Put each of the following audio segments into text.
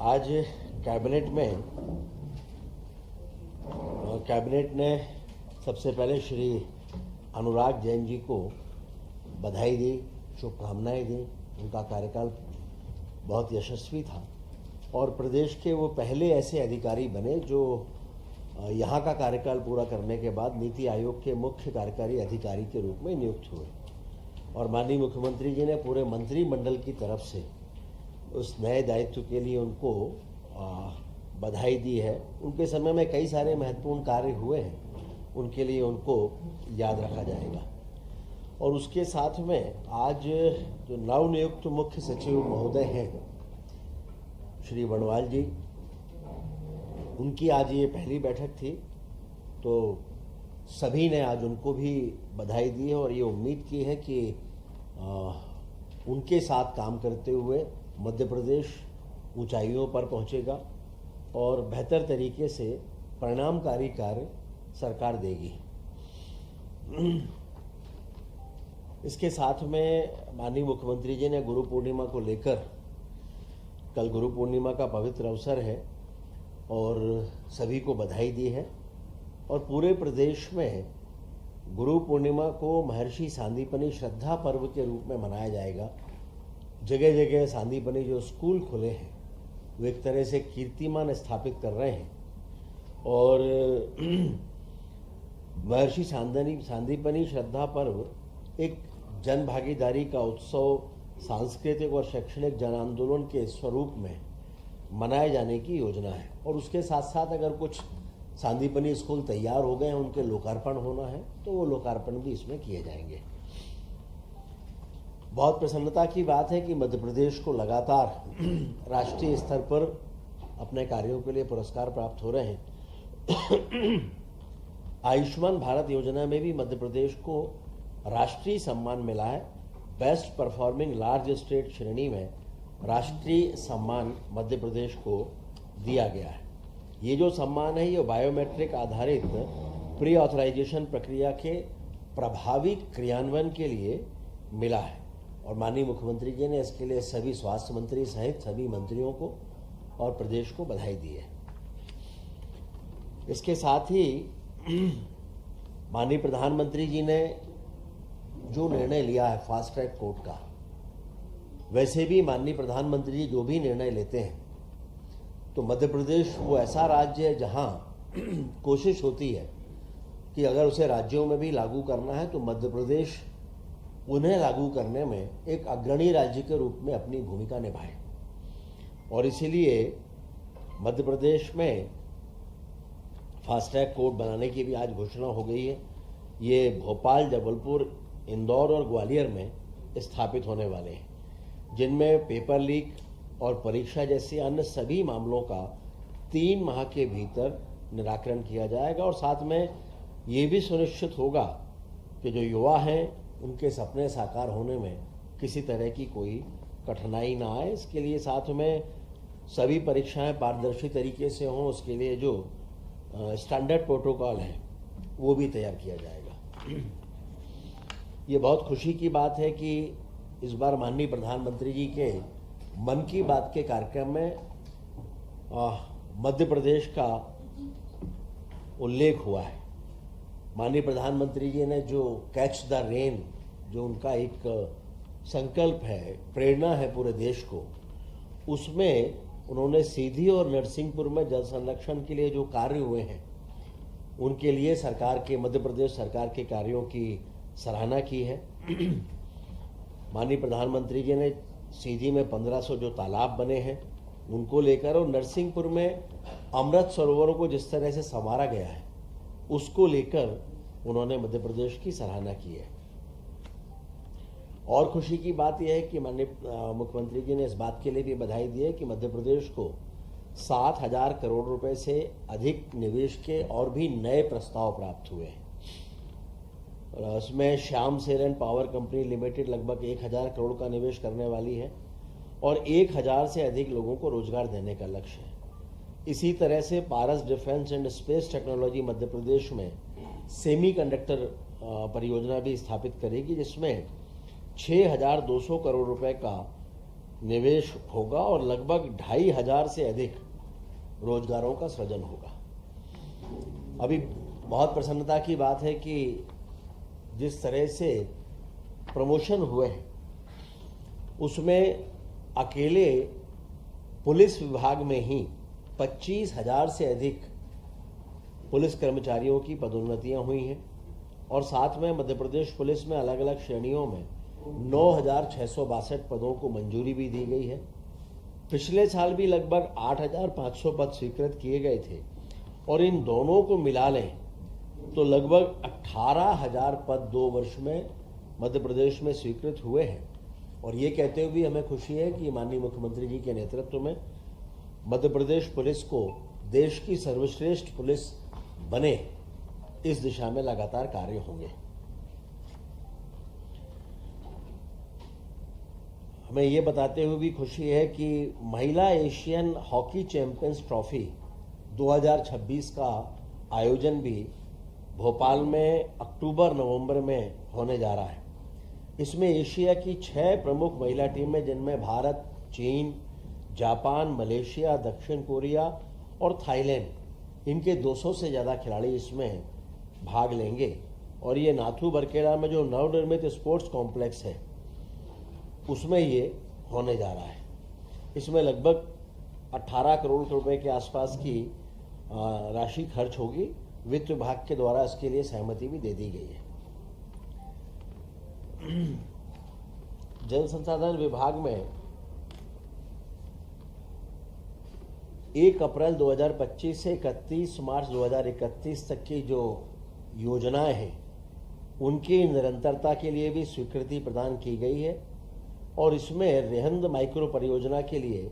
आज कैबिनेट ने सबसे पहले श्री अनुराग जैन जी को बधाई दी, शुभकामनाएं दी। उनका कार्यकाल बहुत यशस्वी था और प्रदेश के वो पहले ऐसे अधिकारी बने जो यहाँ का कार्यकाल पूरा करने के बाद नीति आयोग के मुख्य कार्यकारी अधिकारी के रूप में नियुक्त हुए। और माननीय मुख्यमंत्री जी ने पूरे मंत्रिमंडल की तरफ से उस नए दायित्व के लिए उनको बधाई दी है। उनके समय में कई सारे महत्वपूर्ण कार्य हुए हैं, उनके लिए उनको याद रखा जाएगा। और उसके साथ में आज जो नवनियुक्त मुख्य सचिव महोदय हैं श्री बड़वाल जी, उनकी आज ये पहली बैठक थी, तो सभी ने आज उनको भी बधाई दी है और ये उम्मीद की है कि उनके साथ काम करते हुए मध्य प्रदेश ऊंचाइयों पर पहुंचेगा और बेहतर तरीके से परिणामकारी कार्य सरकार देगी। इसके साथ में माननीय मुख्यमंत्री जी ने गुरु पूर्णिमा को लेकर, कल गुरु पूर्णिमा का पवित्र अवसर है और सभी को बधाई दी है। और पूरे प्रदेश में गुरु पूर्णिमा को महर्षि सांदीपनि श्रद्धा पर्व के रूप में मनाया जाएगा। जगह जगह सांदीपनि जो स्कूल खुले हैं वो एक तरह से कीर्तिमान स्थापित कर रहे हैं और महर्षि सांदीपनि श्रद्धा पर्व एक जन भागीदारी का उत्सव, सांस्कृतिक और शैक्षणिक जन आंदोलन के स्वरूप में मनाए जाने की योजना है। और उसके साथ साथ अगर कुछ सांदीपनि स्कूल तैयार हो गए हैं, उनके लोकार्पण होना है, तो वो लोकार्पण भी इसमें किए जाएंगे। बहुत प्रसन्नता की बात है कि मध्य प्रदेश को लगातार राष्ट्रीय स्तर पर अपने कार्यों के लिए पुरस्कार प्राप्त हो रहे हैं। आयुष्मान भारत योजना में भी मध्य प्रदेश को राष्ट्रीय सम्मान मिला है। बेस्ट परफॉर्मिंग लार्ज स्टेट श्रेणी में राष्ट्रीय सम्मान मध्य प्रदेश को दिया गया है। ये जो सम्मान है ये बायोमेट्रिक आधारित प्री ऑथराइजेशन प्रक्रिया के प्रभावी क्रियान्वयन के लिए मिला है और माननीय मुख्यमंत्री जी ने इसके लिए सभी स्वास्थ्य मंत्री सहित सभी मंत्रियों को और प्रदेश को बधाई दी है। इसके साथ ही माननीय प्रधानमंत्री जी ने जो निर्णय लिया है फास्ट ट्रैक कोर्ट का, वैसे भी माननीय प्रधानमंत्री जी जो भी निर्णय लेते हैं तो मध्य प्रदेश वो ऐसा राज्य है जहां कोशिश होती है कि अगर उसे राज्यों में भी लागू करना है तो मध्य प्रदेश उन्हें लागू करने में एक अग्रणी राज्य के रूप में अपनी भूमिका निभाए। और इसीलिए मध्य प्रदेश में फास्ट ट्रैक कोर्ट बनाने की भी आज घोषणा हो गई है। ये भोपाल, जबलपुर, इंदौर और ग्वालियर में स्थापित होने वाले हैं, जिनमें पेपर लीक और परीक्षा जैसे अन्य सभी मामलों का 3 माह के भीतर निराकरण किया जाएगा। और साथ में ये भी सुनिश्चित होगा कि जो युवा हैं उनके सपने साकार होने में किसी तरह की कोई कठिनाई ना आए। इसके लिए साथ में सभी परीक्षाएं पारदर्शी तरीके से हों, उसके लिए जो स्टैंडर्ड प्रोटोकॉल है वो भी तैयार किया जाएगा। ये बहुत खुशी की बात है कि इस बार माननीय प्रधानमंत्री जी के मन की बात के कार्यक्रम में मध्य प्रदेश का उल्लेख हुआ है। माननीय प्रधानमंत्री जी ने जो कैच द रेन, जो उनका एक संकल्प है, प्रेरणा है पूरे देश को, उसमें उन्होंने सीधी और नरसिंहपुर में जल संरक्षण के लिए जो कार्य हुए हैं उनके लिए सरकार के, मध्य प्रदेश सरकार के कार्यों की सराहना की है। माननीय प्रधानमंत्री जी ने सीधी में 1500 जो तालाब बने हैं उनको लेकर और नरसिंहपुर में अमृत सरोवरों को जिस तरह से संवारा गया है उसको लेकर उन्होंने मध्य प्रदेश की सराहना की है। और खुशी की बात यह है कि माननीय मुख्यमंत्री जी ने इस बात के लिए भी बधाई दी है कि मध्य प्रदेश को 7,000 करोड़ रुपए से अधिक निवेश के और भी नए प्रस्ताव प्राप्त हुए हैं। उसमें श्याम सेरन पावर कंपनी लिमिटेड लगभग 1,000 करोड़ का निवेश करने वाली है और 1,000 से अधिक लोगों को रोजगार देने का लक्ष्य है। इसी तरह से पारस defence and space technology Madhya Pradesh में सेमीकंडक्टर परियोजना भी स्थापित करेगी, जिसमें 6,200 करोड़ रुपए का निवेश होगा और लगभग 2500 से अधिक रोजगारों का सृजन होगा। अभी बहुत प्रसन्नता की बात है कि जिस तरह से प्रमोशन हुए हैं उसमें अकेले पुलिस विभाग में ही 25,000 से अधिक पुलिस कर्मचारियों की पदोन्नतियां हुई हैं और साथ में मध्य प्रदेश पुलिस में अलग अलग श्रेणियों में 9,662 पदों को मंजूरी भी दी गई है। पिछले साल भी लगभग 8,500 पद स्वीकृत किए गए थे और इन दोनों को मिला लें तो लगभग 18,000 पद 2 वर्ष में मध्य प्रदेश में स्वीकृत हुए हैं। और ये कहते हुए भी हमें खुशी है कि माननीय मुख्यमंत्री जी के नेतृत्व में मध्य प्रदेश पुलिस को देश की सर्वश्रेष्ठ पुलिस बने, इस दिशा में लगातार कार्य होंगे। हमें ये बताते हुए भी खुशी है कि महिला एशियन हॉकी चैंपियंस ट्रॉफी 2026 का आयोजन भी भोपाल में अक्टूबर-नवंबर में होने जा रहा है। इसमें एशिया की 6 प्रमुख महिला टीमें, जिनमें भारत, चीन, जापान, मलेशिया, दक्षिण कोरिया और थाईलैंड, इनके 200 से ज़्यादा खिलाड़ी इसमें भाग लेंगे। और ये नाथू बरकेड़ा में जो नवनिर्मित स्पोर्ट्स कॉम्प्लेक्स है उसमें ये होने जा रहा है। इसमें लगभग 18 करोड़ रुपए के आसपास की राशि खर्च होगी। वित्त विभाग के द्वारा इसके लिए सहमति भी दे दी गई है। जल संसाधन विभाग में 1 अप्रैल 2025 से 31 मार्च 2031 तक की जो योजनाएं हैं उनकी निरंतरता के लिए भी स्वीकृति प्रदान की गई है और इसमें रेहंद माइक्रो परियोजना के लिए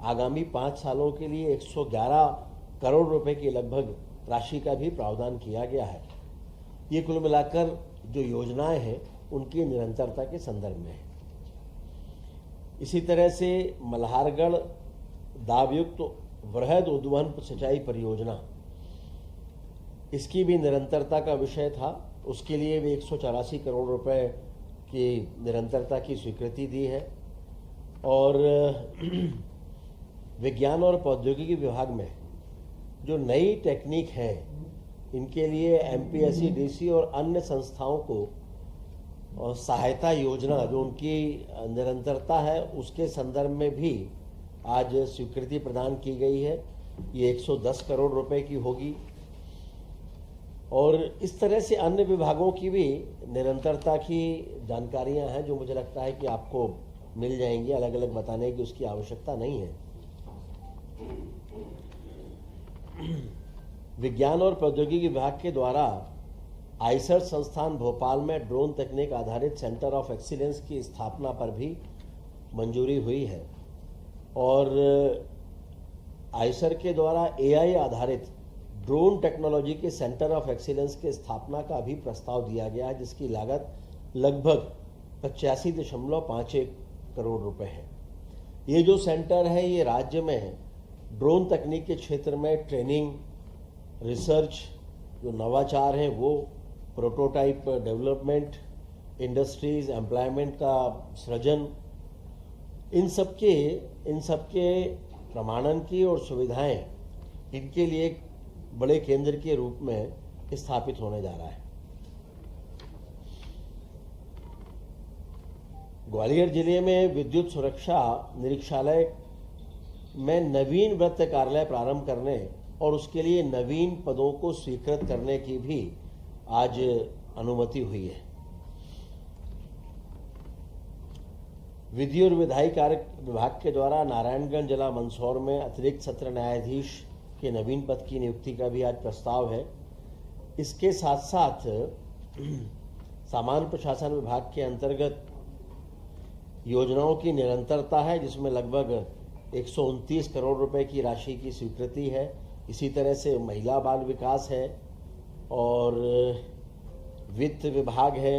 आगामी 5 सालों के लिए 111 करोड़ रुपए की लगभग राशि का भी प्रावधान किया गया है। ये कुल मिलाकर जो योजनाएं हैं उनकी निरंतरता के संदर्भ में है। इसी तरह से मल्हारगढ़ दाबयुक्त वृहद उद्वहन सिंचाई परियोजना, इसकी भी निरंतरता का विषय था। उसके लिए भी 184 करोड़ रुपए की निरंतरता की स्वीकृति दी है। और विज्ञान और प्रौद्योगिकी विभाग में जो नई टेक्निक है इनके लिए एमपीएससी, डीसी और अन्य संस्थाओं को सहायता योजना जो उनकी निरंतरता है उसके संदर्भ में भी आज स्वीकृति प्रदान की गई है। ये 110 करोड़ रुपए की होगी। और इस तरह से अन्य विभागों की भी निरंतरता की जानकारियां हैं जो मुझे लगता है कि आपको मिल जाएंगी। अलग अलग बताने की उसकी आवश्यकता नहीं है। विज्ञान और प्रौद्योगिकी विभाग के द्वारा आईसर संस्थान भोपाल में ड्रोन तकनीक आधारित सेंटर ऑफ एक्सीलेंस की स्थापना पर भी मंजूरी हुई है और आईसर के द्वारा एआई आधारित ड्रोन टेक्नोलॉजी के सेंटर ऑफ एक्सीलेंस के स्थापना का भी प्रस्ताव दिया गया है, जिसकी लागत लगभग 85.51 करोड़ रुपए है। ये जो सेंटर है ये राज्य में ड्रोन तकनीक के क्षेत्र में ट्रेनिंग, रिसर्च, जो नवाचार हैं वो, प्रोटोटाइप डेवलपमेंट, इंडस्ट्रीज, एम्प्लॉयमेंट का सृजन, इन सबके प्रमाणन की और सुविधाएं इनके लिए एक बड़े केंद्र के रूप में स्थापित होने जा रहा है। ग्वालियर जिले में विद्युत सुरक्षा निरीक्षालय में नवीन वृत्त कार्यालय प्रारंभ करने और उसके लिए नवीन पदों को स्वीकृत करने की भी आज अनुमति हुई है। विधि और विधायी कार्य विभाग के द्वारा नारायणगंज जिला मंदसौर में अतिरिक्त सत्र न्यायाधीश के नवीन पद की नियुक्ति का भी आज प्रस्ताव है। इसके साथ साथ सामान्य प्रशासन विभाग के अंतर्गत योजनाओं की निरंतरता है, जिसमें लगभग 129 करोड़ रुपए की राशि की स्वीकृति है। इसी तरह से महिला बाल विकास है और वित्त विभाग है,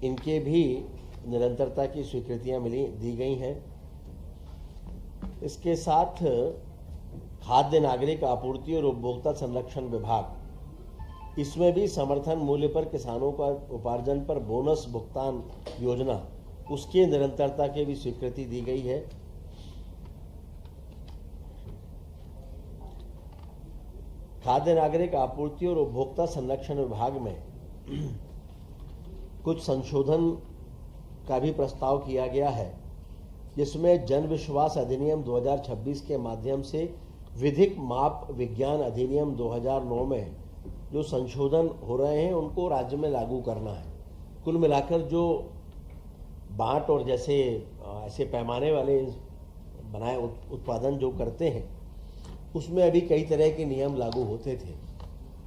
इनके भी निरंतरता की स्वीकृतियां दी गई हैं। इसके साथ खाद्य नागरिक आपूर्ति और उपभोक्ता संरक्षण विभाग, इसमें भी समर्थन मूल्य पर किसानों का उपार्जन पर बोनस भुगतान योजना उसकी निरंतरता की भी स्वीकृति दी गई है। खाद्य नागरिक आपूर्ति और उपभोक्ता संरक्षण विभाग में कुछ संशोधन का भी प्रस्ताव किया गया है, जिसमें जन विश्वास अधिनियम 2026 के माध्यम से विधिक माप विज्ञान अधिनियम 2009 में जो संशोधन हो रहे हैं उनको राज्य में लागू करना है। कुल मिलाकर जो बांट और जैसे ऐसे पैमाने वाले बनाए उत्पादन जो करते हैं उसमें अभी कई तरह के नियम लागू होते थे।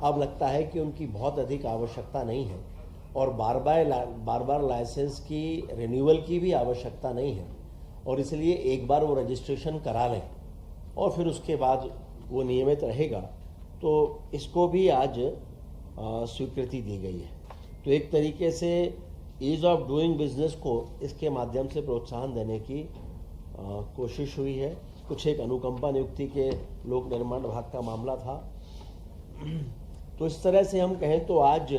अब लगता है कि उनकी बहुत अधिक आवश्यकता नहीं है और बार बार लाइसेंस की रिन्यूअल की भी आवश्यकता नहीं है, और इसलिए एक बार वो रजिस्ट्रेशन करा लें और फिर उसके बाद वो नियमित रहेगा। तो इसको भी आज स्वीकृति दी गई है। तो एक तरीके से ईज ऑफ डूइंग बिजनेस को इसके माध्यम से प्रोत्साहन देने की कोशिश हुई है। कुछ एक अनुकंपा नियुक्ति के लोक निर्माण विभाग का मामला था। तो इस तरह से हम कहें तो आज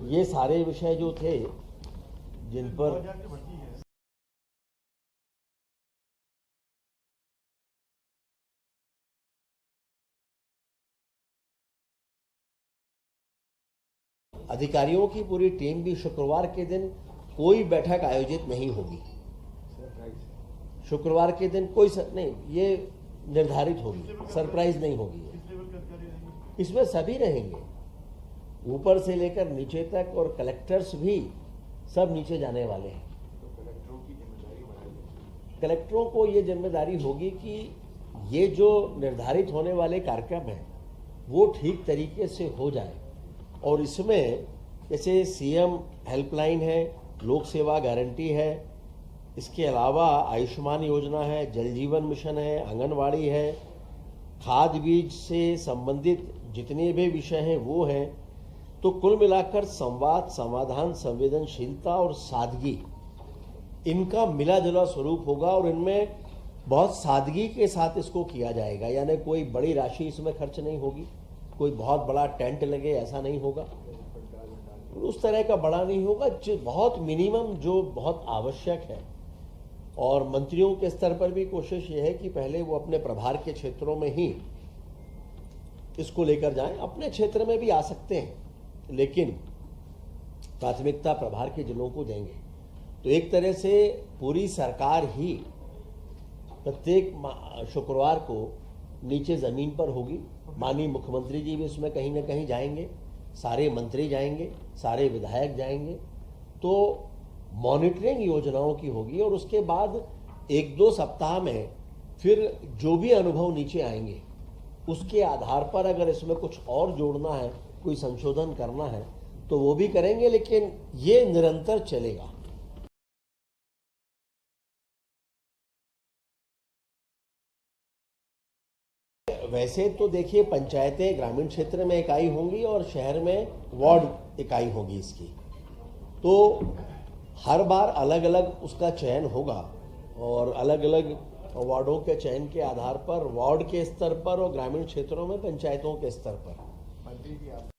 ये सारे विषय जो थे जिन पर अधिकारियों की पूरी टीम भी शुक्रवार के दिन कोई बैठक आयोजित नहीं होगी। शुक्रवार के दिन कोई नहीं, ये निर्धारित होगी, सरप्राइज नहीं होगी। इसमें सभी रहेंगे, ऊपर से लेकर नीचे तक, और कलेक्टर्स भी सब नीचे जाने वाले हैं। कलेक्टरों को ये जिम्मेदारी होगी कि ये जो निर्धारित होने वाले कार्यक्रम हैं वो ठीक तरीके से हो जाए, और इसमें जैसे सीएम हेल्पलाइन है, लोक सेवा गारंटी है, इसके अलावा आयुष्मान योजना है, जल जीवन मिशन है, आंगनवाड़ी है, खाद बीज से संबंधित जितने भी विषय हैं वो हैं। तो कुल मिलाकर संवाद, समाधान, संवेदनशीलता और सादगी, इनका मिला जुला स्वरूप होगा, और इनमें बहुत सादगी के साथ इसको किया जाएगा। यानी कोई बड़ी राशि इसमें खर्च नहीं होगी, कोई बहुत बड़ा टेंट लगे ऐसा नहीं होगा, उस तरह का बड़ा नहीं होगा, जो बहुत मिनिमम, जो बहुत आवश्यक है। और मंत्रियों के स्तर पर भी कोशिश ये है कि पहले वो अपने प्रभार के क्षेत्रों में ही इसको लेकर जाएं। अपने क्षेत्र में भी आ सकते हैं, लेकिन प्राथमिकता प्रभार के जिलों को देंगे। तो एक तरह से पूरी सरकार ही प्रत्येक शुक्रवार को नीचे जमीन पर होगी। माननीय मुख्यमंत्री जी भी उसमें कहीं ना कहीं जाएंगे, सारे मंत्री जाएंगे, सारे विधायक जाएंगे। तो मॉनिटरिंग योजनाओं की होगी, और उसके बाद 1-2 सप्ताह में फिर जो भी अनुभव नीचे आएंगे उसके आधार पर अगर इसमें कुछ और जोड़ना है, कोई संशोधन करना है तो वो भी करेंगे, लेकिन ये निरंतर चलेगा। वैसे तो देखिए, पंचायतें ग्रामीण क्षेत्र में इकाई होंगी और शहर में वार्ड इकाई होगी इसकी। तो हर बार अलग अलग उसका चयन होगा, और अलग अलग वार्डों के चयन के आधार पर वार्ड के स्तर पर और ग्रामीण क्षेत्रों में पंचायतों के स्तर पर।